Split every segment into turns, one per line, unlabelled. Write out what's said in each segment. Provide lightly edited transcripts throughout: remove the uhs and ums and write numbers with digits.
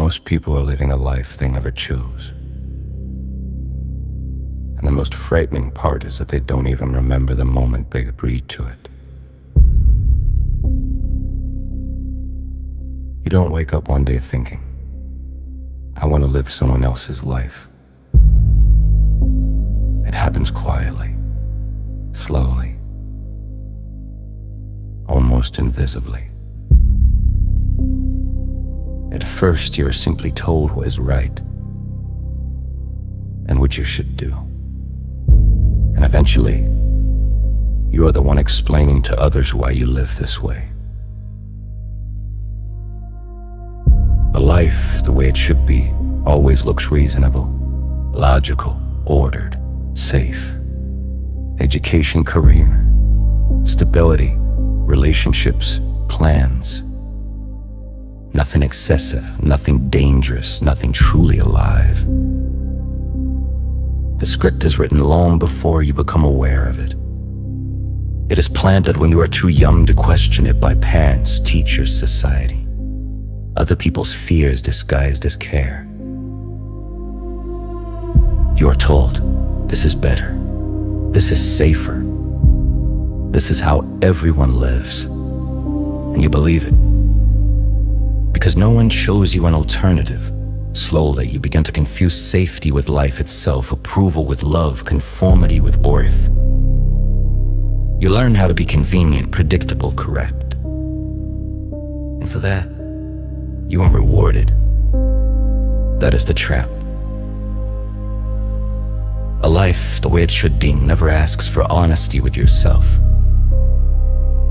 Most people are living a life they never chose. And the most frightening part is that they don't even remember the moment they agreed to it. You don't wake up one day thinking, I want to live someone else's life. It happens quietly, slowly, almost invisibly. At first, you are simply told what is right and what you should do. And eventually, you are the one explaining to others why you live this way. A life the way it should be always looks reasonable, logical, ordered, safe. Education, career, stability, relationships, plans. Nothing excessive, nothing dangerous, nothing truly alive. The script is written long before you become aware of it. It is planted when you are too young to question it by parents, teachers, society. Other people's fears disguised as care. You are told, this is better, this is safer, this is how everyone lives. And you believe it. Because no one shows you an alternative. Slowly, you begin to confuse safety with life itself, approval with love, conformity with worth. You learn how to be convenient, predictable, correct. And for that, you are rewarded. That is the trap. A life the way it should be never asks for honesty with yourself.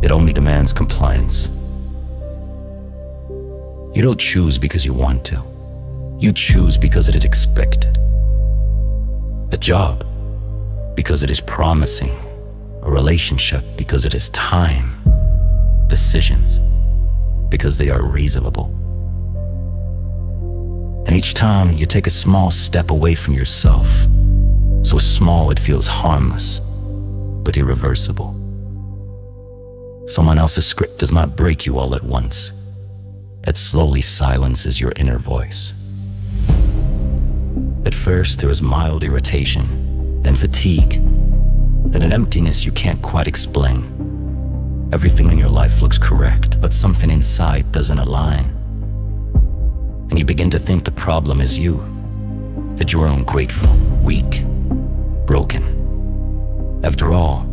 It only demands compliance. You don't choose because you want to. You choose because it is expected. A job, because it is promising. A relationship, because it is time. Decisions, because they are reasonable. And each time you take a small step away from yourself, so small it feels harmless, but irreversible. Someone else's script does not break you all at once. It slowly silences your inner voice. At first, there is mild irritation, then fatigue, then an emptiness you can't quite explain. Everything in your life looks correct, but something inside doesn't align. And you begin to think the problem is you, that you are ungrateful, weak, broken. After all,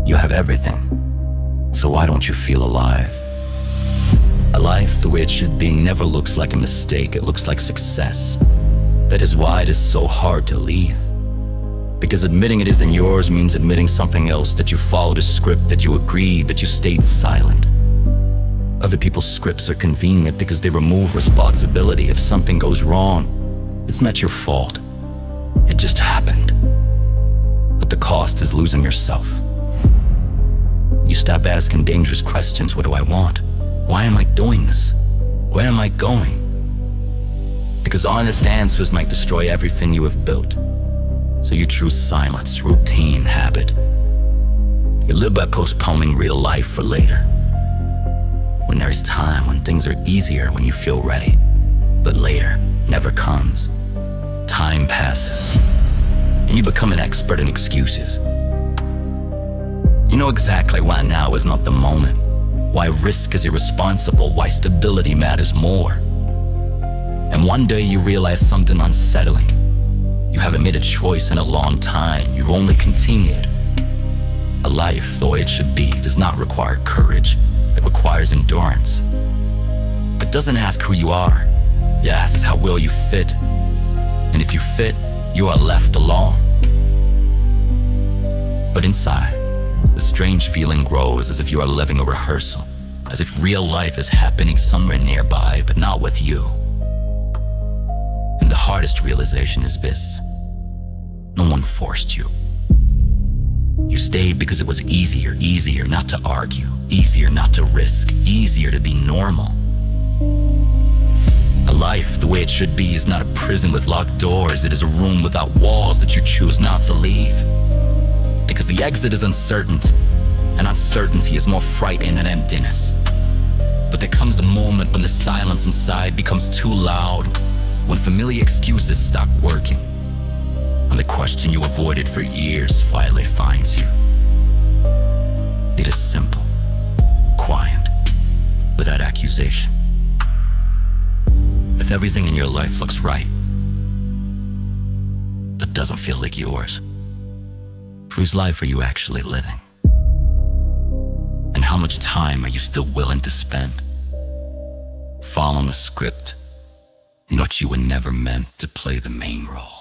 you have everything, so why don't you feel alive? A life the way it should be never looks like a mistake, it looks like success. That is why it is so hard to leave. Because admitting it isn't yours means admitting something else, that you followed a script, that you agreed, that you stayed silent. Other people's scripts are convenient because they remove responsibility. If something goes wrong, it's not your fault. It just happened. But the cost is losing yourself. You stop asking dangerous questions. What do I want? Why am I doing this? Where am I going? Because honest answers might destroy everything you have built. So you choose silence, routine, habit. You live by postponing real life for later. When there is time, when things are easier, when you feel ready. But later never comes. Time passes, and you become an expert in excuses. You know exactly why now is not the moment, why risk is irresponsible, why stability matters more. And one day you realize something unsettling. You haven't made a choice in a long time, you've only continued. A life the way it should be does not require courage, it requires endurance. It doesn't ask who you are, it asks how well you fit. And if you fit, you are left alone. But inside, the strange feeling grows as if you are living a rehearsal, as if real life is happening somewhere nearby, but not with you. And the hardest realization is this: no one forced you. You stayed because it was easier not to argue, easier not to risk, easier to be normal. A life the way it should be is not a prison with locked doors, it is a room without walls that you choose not to leave. Because the exit is uncertain, and uncertainty is more frightening than emptiness. But there comes a moment when the silence inside becomes too loud, when familiar excuses stop working, and the question you avoided for years finally finds you. It is simple, quiet, without accusation. If everything in your life looks right, but doesn't feel like yours, whose life are you actually living? And how much time are you still willing to spend following a script in which you were never meant to play the main role?